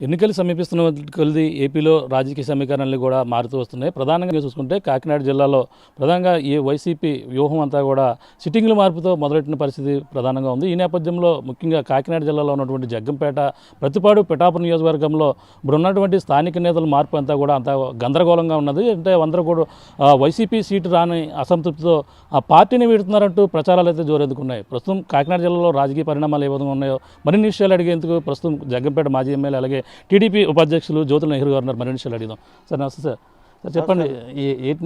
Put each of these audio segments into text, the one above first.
ఎన్నికలు సమీపిస్తున్న కొలది ఏపీలో రాజకీయ సమీకరణలు కూడా మారుతూ వస్తున్నాయి. ప్రధానంగా చూసుకుంటే కాకినాడ జిల్లాలో ప్రధానంగా ఈ వైసీపీ వ్యూహం అంతా కూడా సిట్టింగ్ల మార్పుతో మొదలెట్టిన పరిస్థితి ప్రధానంగా ఉంది. ఈ నేపథ్యంలో ముఖ్యంగా కాకినాడ జిల్లాలో ఉన్నటువంటి జగ్గంపేట, ప్రతిపాడు, పిఠాపురం నియోజకవర్గంలో ఇప్పుడున్నటువంటి స్థానిక నేతల మార్పు అంతా కూడా అంత గందరగోళంగా ఉన్నది. అంటే అందరూ కూడా వైసీపీ సీటు రాని అసంతృప్తితో ఆ పార్టీని వీడుతున్నారంటూ ప్రచారాలు అయితే జోరెందుకున్నాయి. ప్రస్తుతం కాకినాడ జిల్లాలో రాజకీయ పరిణామాలు ఏ విధంగా ఉన్నాయో మరిన్ని విషయాలు అడిగేందుకు ప్రస్తుతం జగ్గంపేట మాజీ ఎమ్మెల్యే అలాగే టీడీపీ ఉపాధ్యక్షులు జ్యోతుల నెహ్రూ గారు మరిన్ని విషయాలు అడిగిదాం. సార్ నమస్తే సార్. సార్ చెప్పండి,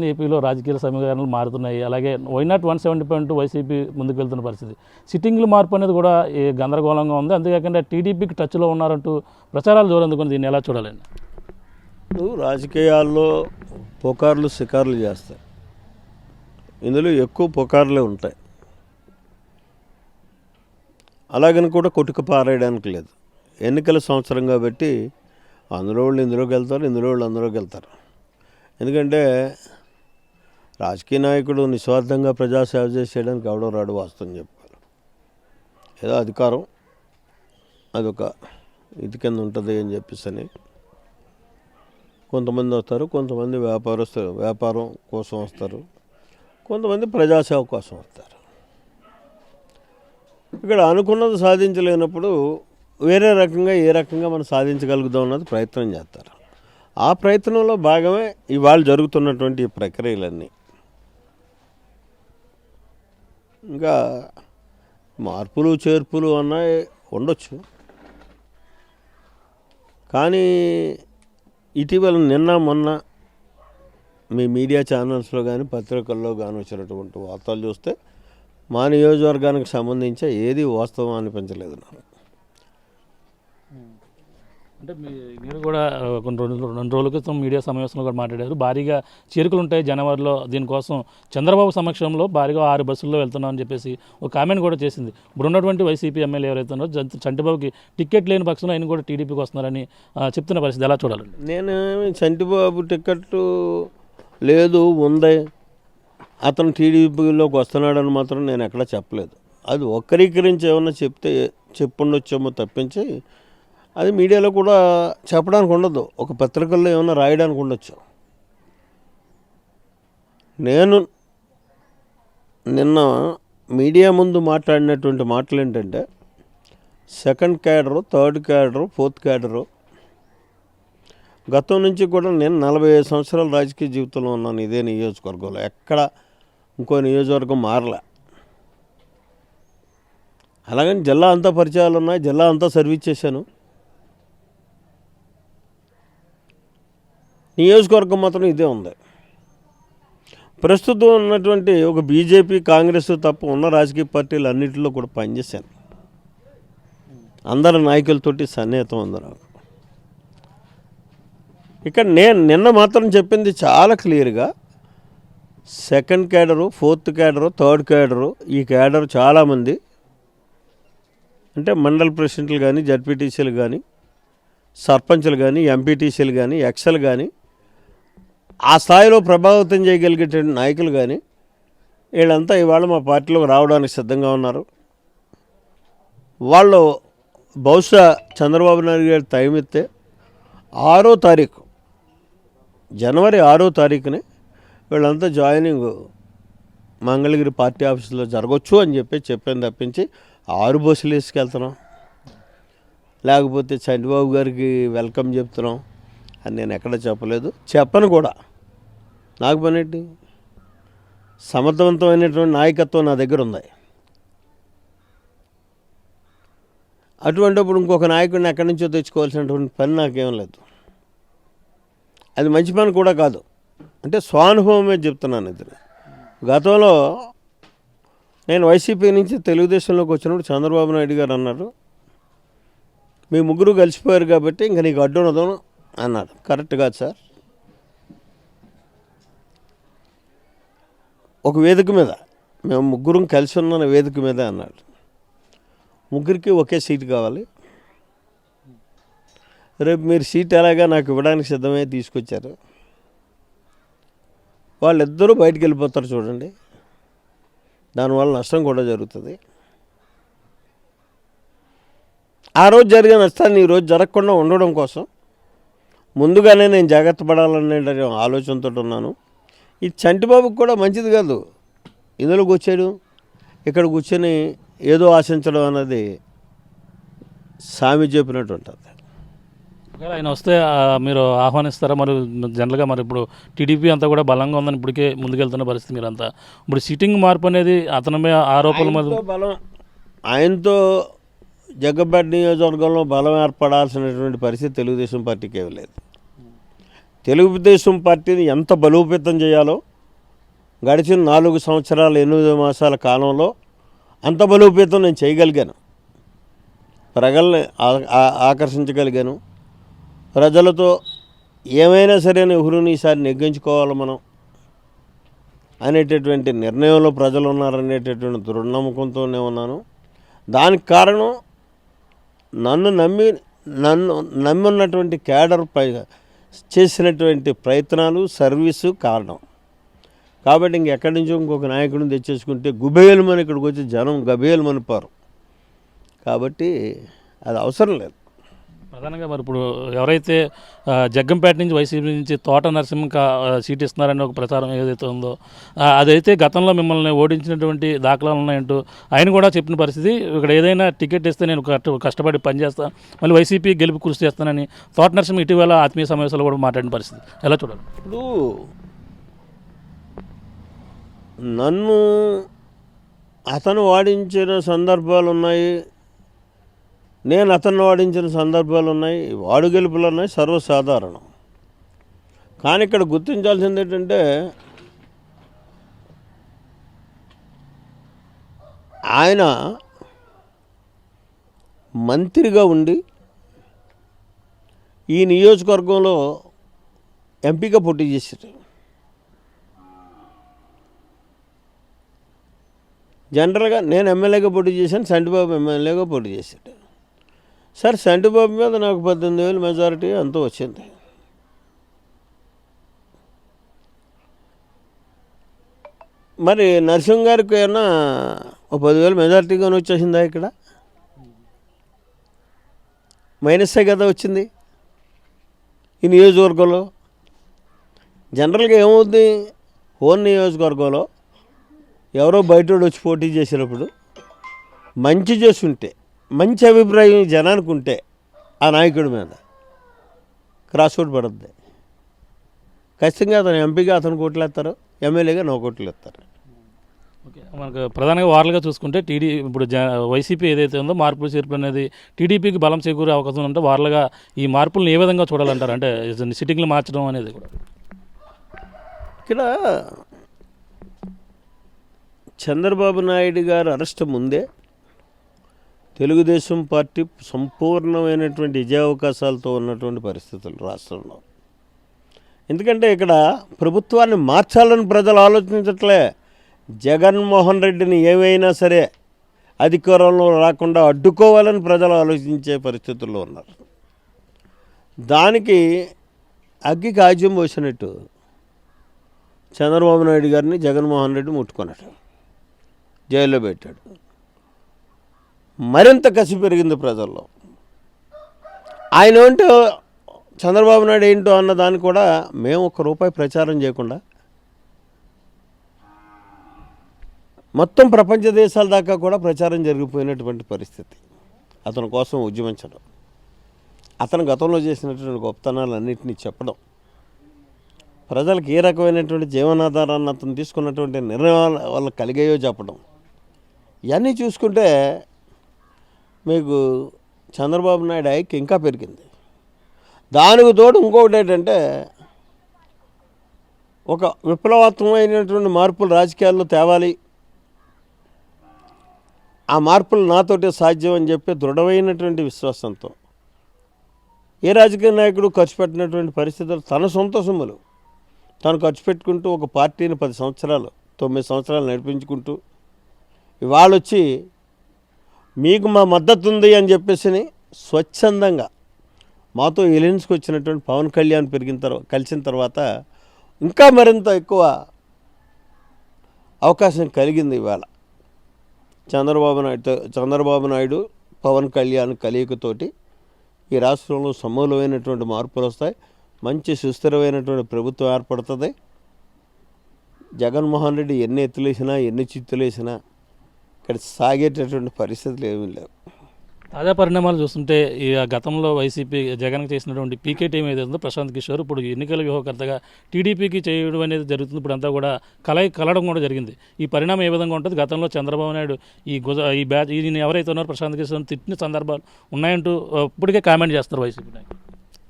ఏపీలో రాజకీయ సమీకరణలు మారుతున్నాయి, అలాగే వైనాట్ 170.2 వైసీపీ ముందుకు వెళ్తున్న పరిస్థితి, సిట్టింగ్లు మార్పు అనేది కూడా గందరగోళంగా ఉంది. అంతేకాకుండా టీడీపీకి టచ్లో ఉన్నారంటూ ప్రచారాలు జోరెందుకుని దీన్ని ఎలా చూడాలండి? రాజకీయాల్లో పుకార్లు షికార్లు చేస్తాయి. ఇందులో ఎక్కువ పుకార్లే ఉంటాయి. అలాగని కూడా కొట్టుకు పారేయడానికి లేదు. ఎన్నికల సంవత్సరం కాబట్టి అందులో వాళ్ళు ఇందులోకి వెళ్తారు, ఇందులో వాళ్ళు అందులోకి వెళ్తారు. ఎందుకంటే రాజకీయ నాయకుడు నిస్వార్థంగా ప్రజాసేవ చేసేయడానికి ఎవడో రాడు, వాస్తవం చెప్పాలి. ఏదో అధికారం అదొక ఇది కింద ఉంటుంది అని చెప్పేసి కొంతమంది వస్తారు, కొంతమంది వ్యాపారం కోసం వస్తారు, కొంతమంది ప్రజాసేవ కోసం వస్తారు. ఇక్కడ అనుకున్నది సాధించలేనప్పుడు వేరే రకంగా ఏ రకంగా మనం సాధించగలుగుదాం అన్నది ప్రయత్నం చేస్తారు. ఆ ప్రయత్నంలో భాగమే ఇవాళ జరుగుతున్నటువంటి ఈ ప్రక్రియలన్నీ. ఇంకా మార్పులు చేర్పులు అన్నవి ఉండొచ్చు, కానీ ఇటీవల నిన్న మొన్న మీ మీడియా ఛానల్స్లో కానీ పత్రికల్లో కానీ వచ్చినటువంటి వార్తలు చూస్తే మా నియోజకవర్గానికి సంబంధించి ఏది వాస్తవం అనిపించలేదు నాకు. అంటే మీరు కూడా రెండు రోజుల క్రితం మీడియా సమావేశంలో కూడా మాట్లాడారు. భారీగా చేరుకలు ఉంటాయి జనవరిలో, దీనికోసం చంద్రబాబు సమక్షంలో భారీగా 6 బస్సుల్లో వెళ్తున్నామని చెప్పేసి ఒక కామెంట్ కూడా చేసింది. ఇప్పుడు ఉన్నటువంటి వైసీపీ ఎమ్మెల్యే ఎవరైతే ఉన్నారో చంటిబాబుకి టికెట్ లేని పక్షంలో ఆయన కూడా టీడీపీకి వస్తున్నారని చెప్తున్న పరిస్థితి ఎలా చూడాలండి? నేను చంటిబాబు టికెట్ లేదు ఉంది, అతను టీడీపీలోకి వస్తున్నాడని మాత్రం నేను ఎక్కడా చెప్పలేదు. అది వక్రీకరించి ఏమన్నా చెప్పుండొచ్చేమో తప్పించి అది మీడియాలో కూడా చెప్పడానికి ఉండదు, ఒక పత్రికల్లో ఏమన్నా రాయడానికి ఉండొచ్చు. నేను నిన్న మీడియా ముందు మాట్లాడినటువంటి మాటలు ఏంటంటే, second cadre, third cadre, fourth cadre, గతం నుంచి కూడా నేను 45 సంవత్సరాల రాజకీయ జీవితంలో ఉన్నాను ఇదే నియోజకవర్గంలో. ఎక్కడ ఇంకో నియోజకవర్గం మారలే. అలాగని జిల్లా అంతా పరిచయాలు ఉన్నాయి, జిల్లా అంతా సర్వీస్ చేశాను. నియోజకవర్గం మాత్రం ఇదే ఉంది. ప్రస్తుతం ఉన్నటువంటి ఒక బీజేపీ, కాంగ్రెస్ తప్ప ఉన్న రాజకీయ పార్టీలు అన్నింటిలో కూడా పనిచేశాను. అందరి నాయకులతోటి సన్నిహితం ఉంది నాకు. ఇక్కడ నేను నిన్న మాత్రం చెప్పింది చాలా క్లియర్గా, second cadre, fourth cadre, third cadre, ఈ క్యాడరు చాలామంది అంటే మండల ప్రెసిడెంట్లు కానీ, జడ్పీటీసీలు కానీ, సర్పంచ్లు కానీ, ఎంపీటీసీలు కానీ, ఎక్సెల్ కానీ, ఆ స్థాయిలో ప్రభావితం చేయగలిగేటువంటి నాయకులు కానీ వీళ్ళంతా ఇవాళ మా పార్టీలోకి రావడానికి సిద్ధంగా ఉన్నారు. వాళ్ళు బహుశా చంద్రబాబు నాయుడు గారి టైం ఇస్తే 6వ తారీఖు, జనవరి 6వ తారీఖునే వీళ్ళంతా జాయినింగ్ మంగళగిరి పార్టీ ఆఫీసులో జరగవచ్చు అని చెప్పాను తప్పించి 6 బస్సులు వేసుకెళ్తున్నాం, లేకపోతే చంద్రబాబు గారికి వెల్కమ్ చెప్తున్నాం అని నేను ఎక్కడ చెప్పలేదు, చెప్పను కూడా. నాకు పనేంటి? సమర్థవంతమైనటువంటి నాయకత్వం నా దగ్గర ఉంది. అటువంటిప్పుడు ఇంకొక నాయకుడిని ఎక్కడి నుంచో తెచ్చుకోవాల్సినటువంటి పని నాకేం లేదు. అది మంచి పని కూడా కాదు. అంటే స్వానుభవమే చెప్తున్నాను. ఇది గతంలో నేను వైసీపీ నుంచి తెలుగుదేశంలోకి వచ్చినప్పుడు చంద్రబాబు నాయుడు గారు అన్నారు, మీ ముగ్గురు కలిసిపోయారు కాబట్టి ఇంకా నీకు అడ్డు ఉన్నదో అన్నాడు. కరెక్ట్ కాదు సార్. ఒక వేదిక మీద మేము ముగ్గురం కలిసి ఉన్న వేదిక మీద అన్నాడు, ముగ్గురికి ఒకే సీటు కావాలి, రేపు మీరు సీట్ ఎలాగా నాకు ఇవ్వడానికి సిద్ధమే తీసుకొచ్చారు, వాళ్ళిద్దరూ బయటికి వెళ్ళిపోతారు చూడండి, దానివల్ల నష్టం కూడా జరుగుతుంది. ఆ రోజు జరిగిన నష్టాన్ని ఈరోజు జరగకుండా ఉండడం కోసం ముందుగానే నేను జాగ్రత్త పడాలనే ఆలోచనతో ఉన్నాను. ఈ చంటిబాబుకి కూడా మంచిది కాదు ఇందులో కూర్చాడు, ఇక్కడ కూర్చొని ఏదో ఆశించడం అన్నది సామి చెప్పినట్టు ఉంటుంది. ఒకవేళ ఆయన వస్తే మీరు ఆహ్వానిస్తారా? మరి జనరల్గా మరి ఇప్పుడు టీడీపీ అంతా కూడా బలంగా ఉందని ఇప్పటికే ముందుకెళ్తున్న పరిస్థితి మీరంతా. ఇప్పుడు సిట్టింగ్ మార్పు అనేది అతని మీద ఆరోపణల మీద ఆయనతో జగ్గంపేట నియోజకవర్గంలో బలం ఏర్పడాల్సినటువంటి పరిస్థితి తెలుగుదేశం పార్టీకి ఏమీ లేదు. తెలుగుదేశం పార్టీని ఎంత బలోపేతం చేయాలో గడిచిన 4 సంవత్సరాల 8 మాసాల కాలంలో అంత బలోపేతం నేను చేయగలిగాను. ప్రజల్ని ఆకర్షించగలిగాను. ప్రజలతో ఏమైనా సరే నెహ్రూని ఈసారి నెగ్గించుకోవాలి మనం అనేటటువంటి నిర్ణయంలో ప్రజలు ఉన్నారనేటటువంటి దృఢనమ్మకంతోనే ఉన్నాను. దానికి కారణం నన్ను నమ్మున్నటువంటి క్యాడర్ చేసినటువంటి ప్రయత్నాలు, సర్వీసు కారణం. కాబట్టి ఇంకెక్కడి నుంచో ఇంకొక నాయకుడిని తెచ్చేసుకుంటే గుబేలుమని ఇక్కడికి వచ్చి జనం గబేలుమనిపారు. కాబట్టి అది అవసరం లేదు. ప్రధానంగా మరి ఇప్పుడు ఎవరైతే జగ్గంపేట నుంచి వైసీపీ నుంచి తోట నరసింహ సీట్ ఇస్తున్నారని ఒక ప్రచారం ఏదైతే ఉందో, అదైతే గతంలో మిమ్మల్ని ఓడించినటువంటి దాఖలాలు ఉన్నాయంటూ ఆయన కూడా చెప్పిన పరిస్థితి. ఇక్కడ ఏదైనా టికెట్ ఇస్తే నేను కష్టపడి పనిచేస్తాను, మళ్ళీ వైసీపీ గెలుపు కృషి చేస్తానని తోట నరసింహ ఇటీవల ఆత్మీయ సమావేశాలు కూడా మాట్లాడిన పరిస్థితి. ఎలా చూడాలి? ఇప్పుడు నన్ను అతను వాడించిన సందర్భాలు ఉన్నాయి, నేను అతన్ని వాడించిన సందర్భాలు ఉన్నాయి, వాడు గెలుపులు ఉన్నాయి, సర్వసాధారణం. కానీ ఇక్కడ గుర్తించాల్సింది ఏంటంటే ఆయన మంత్రిగా ఉండి ఈ నియోజకవర్గంలో ఎంపీగా పోటీ చేశారు. జనరల్గా నేను ఎమ్మెల్యేగా పోటీ చేశాను, సంటిబాబు ఎమ్మెల్యేగా పోటీ చేశాడు. సార్ సంటిబాబు మీద నాకు 18,000 మెజారిటీ అంతా వచ్చింది. మరి నరసింహ గారికి ఏమన్నా 10,000 మెజారిటీగానే వచ్చేసిందా? ఇక్కడ మైనస్సే కదా వచ్చింది ఈ నియోజకవర్గంలో. జనరల్గా ఏమవుద్ది, ఓన్ నియోజకవర్గంలో ఎవరో బయటోడు వచ్చి పోటీ చేసినప్పుడు మంచి చేస్తుంటే, మంచి అభిప్రాయం జనానికి ఉంటే ఆ నాయకుడి మీద క్రాస్ ఓట్ పడుద్ది. ఖచ్చితంగా అతను ఎంపీగా అతను కోట్లు వేస్తారు, ఎమ్మెల్యేగా 9 కోట్లు వేస్తారు. ఓకే, మనకు ప్రధానంగా వార్లుగా చూసుకుంటే ఇప్పుడు వైసీపీ ఏదైతే ఉందో మార్పులు చేర్పులు అనేది టీడీపీకి బలం చేకూరే అవకాశం ఉంటే వార్లుగా ఈ మార్పులను ఏ విధంగా చూడాలంటారు? అంటే సిట్టింగ్లు మార్చడం అనేది కూడా ఇక్కడ చంద్రబాబు నాయుడు గారు అరెస్ట్ ముందే తెలుగుదేశం పార్టీ సంపూర్ణమైనటువంటి విజయావకాశాలతో ఉన్నటువంటి పరిస్థితులు రాష్ట్రంలో. ఎందుకంటే ఇక్కడ ప్రభుత్వాన్ని మార్చాలని ప్రజలు ఆలోచించట్లే, జగన్మోహన్ రెడ్డిని ఏమైనా సరే అధికారంలో రాకుండా అడ్డుకోవాలని ప్రజలు ఆలోచించే పరిస్థితుల్లో ఉన్నారు. దానికి అగ్గికి ఆజ్యం పోసినట్టు చంద్రబాబు నాయుడు గారిని జగన్మోహన్ రెడ్డి ముట్టుకున్నాడు, జైల్లో పెట్టాడు. మరింత కసి పెరిగింది ప్రజల్లో. ఆయన ఏంటో చంద్రబాబు నాయుడు ఏంటో అన్న దాన్ని కూడా మేము ₹1 ప్రచారం చేయకుండా మొత్తం ప్రపంచ దేశాల దాకా కూడా ప్రచారం జరిగిపోయినటువంటి పరిస్థితి. అతని కోసం ఉద్యమించడం, అతను గతంలో చేసినటువంటి గొప్పతనాలన్నింటినీ చెప్పడం, ప్రజలకు ఏ రకమైనటువంటి జీవనాధారాన్ని అతను తీసుకున్నటువంటి నిర్ణయాల వల్ల కలిగాయో చెప్పడం, ఇవన్నీ చూసుకుంటే మీకు చంద్రబాబు నాయుడు ఐక్యం ఇంకా పెరిగింది. దానికి తోడు ఇంకొకటి ఏంటంటే ఒక విప్లవాత్మకమైనటువంటి మార్పులు రాజకీయాల్లో తేవాలి, ఆ మార్పులు నాతోటే సాధ్యం అని చెప్పి దృఢమైనటువంటి విశ్వాసంతో ఏ రాజకీయ నాయకుడు ఖర్చు పెట్టినటువంటి పరిస్థితులు తన సొంత సొమ్ములు తాను ఖర్చు పెట్టుకుంటూ ఒక పార్టీని 10 సంవత్సరాలు 9 సంవత్సరాలు నడిపించుకుంటూ ఇవాళ వచ్చి మీకు మా మద్దతు ఉంది అని చెప్పేసి స్వచ్ఛందంగా మాతో ఎలియన్స్కి వచ్చినటువంటి పవన్ కళ్యాణ్ కలిసిన తర్వాత ఇంకా మరింత ఎక్కువ అవకాశం కలిగింది. ఇవాళ చంద్రబాబు నాయుడు పవన్ కళ్యాణ్ కలయికతోటి ఈ రాష్ట్రంలో సమూలమైనటువంటి మార్పులు వస్తాయి. మంచి సుస్థిరమైనటువంటి ప్రభుత్వం ఏర్పడుతుంది. జగన్మోహన్ రెడ్డి ఎన్ని ఎత్తులేసినా ఎన్ని చిత్తులేసినా ఇక్కడ సాగేటటువంటి పరిస్థితులు ఏమీ లేవు. తాజా పరిణామాలు చూస్తుంటే ఈ గతంలో వైసీపీ జగన్కి చేసినటువంటి పీకే టీం ఏదైతే ఉందో ప్రశాంత్ కిషోర్ ఇప్పుడు ఎన్నికల వ్యూహకర్తగా టీడీపీకి చేయడం అనేది జరుగుతుంది. ఇప్పుడు అంతా కూడా కలడం కూడా జరిగింది. ఈ పరిణామం ఏ విధంగా ఉంటుంది? గతంలో చంద్రబాబు నాయుడు ఈ బ్యాచ్ ఈయన ఎవరైతే ఉన్నారో ప్రశాంత్ కిషోర్ తిట్టిన సందర్భాలు ఉన్నాయంటూ ఇప్పటికే కామెంట్ చేస్తారు వైసీపీ నాయకులు.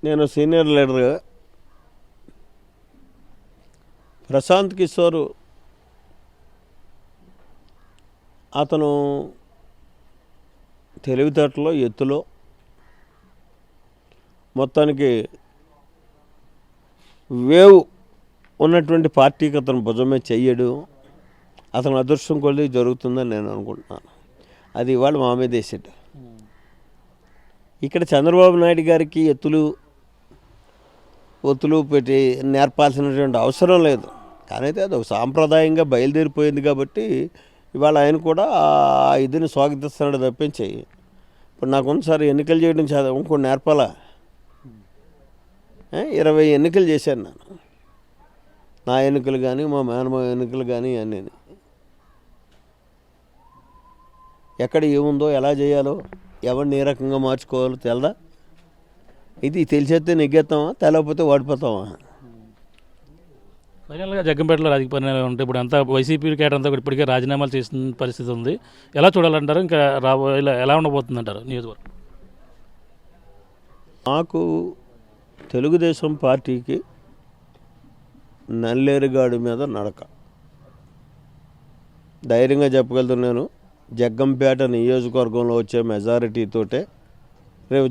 నేను సీనియర్ లీడర్గా ప్రశాంత్ కిషోర్ అతను తెలివితేటలో ఎత్తులో మొత్తానికి వేవ్ ఉన్నటువంటి పార్టీకి అతను భుజమే చెయ్యడు. అతను అదృష్టం కొద్ది జరుగుతుందని నేను అనుకుంటున్నాను. అది ఇవాళ మా మీద వేసాడు. ఇక్కడ చంద్రబాబు నాయుడు గారికి ఒత్తులు పెట్టి నేర్పాల్సినటువంటి అవసరం లేదు. కానీ అయితే అది ఒక సాంప్రదాయంగా బయలుదేరిపోయింది కాబట్టి ఇవాళ ఆయన కూడా ఆ ఇదిని స్వాగతిస్తున్నాడు తప్పించి ఇప్పుడు నాకు ఒకసారి ఎన్నికలు చేయడం ఇంకో నేర్పాలా? 20 ఎన్నికలు చేశాను నేను. నా ఎన్నికలు కానీ మా మేనమామ ఎన్నికలు కానీ అన్నీ ఎక్కడ ఏముందో ఎలా చేయాలో ఎవరిని ఏ రకంగా మార్చుకోవాలో తెలదా? ఇది తెలిసేస్తే నెగ్గేస్తామా, తెలవకపోతే ఓడిపోతామా? ఫైనల్గా జగ్గంపేటలో రాజకీయ పరిణామాలు ఉంటే ఇప్పుడు అంతా వైసీపీ కేటర్ అంతా కూడా ఇప్పటికే రాజీనామాలు చేసిన పరిస్థితి ఉంది. ఎలా చూడాలంటారు? ఇంకా రాబోయే ఎలా ఉండబోతుంది అంటారు నియోజకవర్గం? నాకు తెలుగుదేశం పార్టీకి నల్లేరుగాడి మీద నడక ధైర్యంగా చెప్పగలుగుతున్నాను. జగ్గంపేట నియోజకవర్గంలో వచ్చే మెజారిటీతోటే రేపు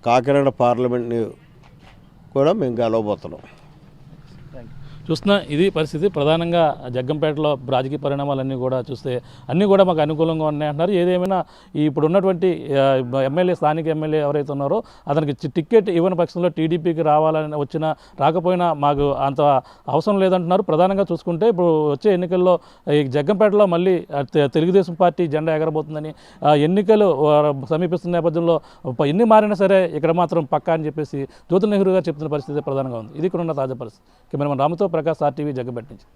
కాకినాడ పార్లమెంట్ని కూడా మేము గెలవబోతున్నాం. చూస్తున్నా ఇది పరిస్థితి. ప్రధానంగా జగ్గంపేటలో రాజకీయ పరిణామాలన్నీ కూడా చూస్తే అన్నీ కూడా మాకు అనుకూలంగా ఉన్నాయి అంటున్నారు. ఏదేమైనా ఇప్పుడు ఉన్నటువంటి స్థానిక ఎమ్మెల్యే ఎవరైతే ఉన్నారో అతనికి టికెట్ ఇవ్వని పక్షంలో టీడీపీకి రాకపోయినా మాకు అంత అవసరం లేదంటున్నారు. ప్రధానంగా చూసుకుంటే ఇప్పుడు వచ్చే ఎన్నికల్లో ఈ జగ్గంపేటలో మళ్ళీ తెలుగుదేశం పార్టీ జెండా ఎగరబోతుందని, ఎన్నికలు సమీపిస్తున్న నేపథ్యంలో ఎన్ని మారినా సరే ఇక్కడ మాత్రం పక్కా అని చెప్పేసి జ్యోతి నెహ్రూ గారు చెప్తున్న పరిస్థితి ప్రధానంగా ఉంది. ఇది ఇక్కడ ఉన్న తాజా పరిస్థితి. కెమెరామన్ రాముతో ప్రకాష్, RTV, జగ్గంపేట నుంచి.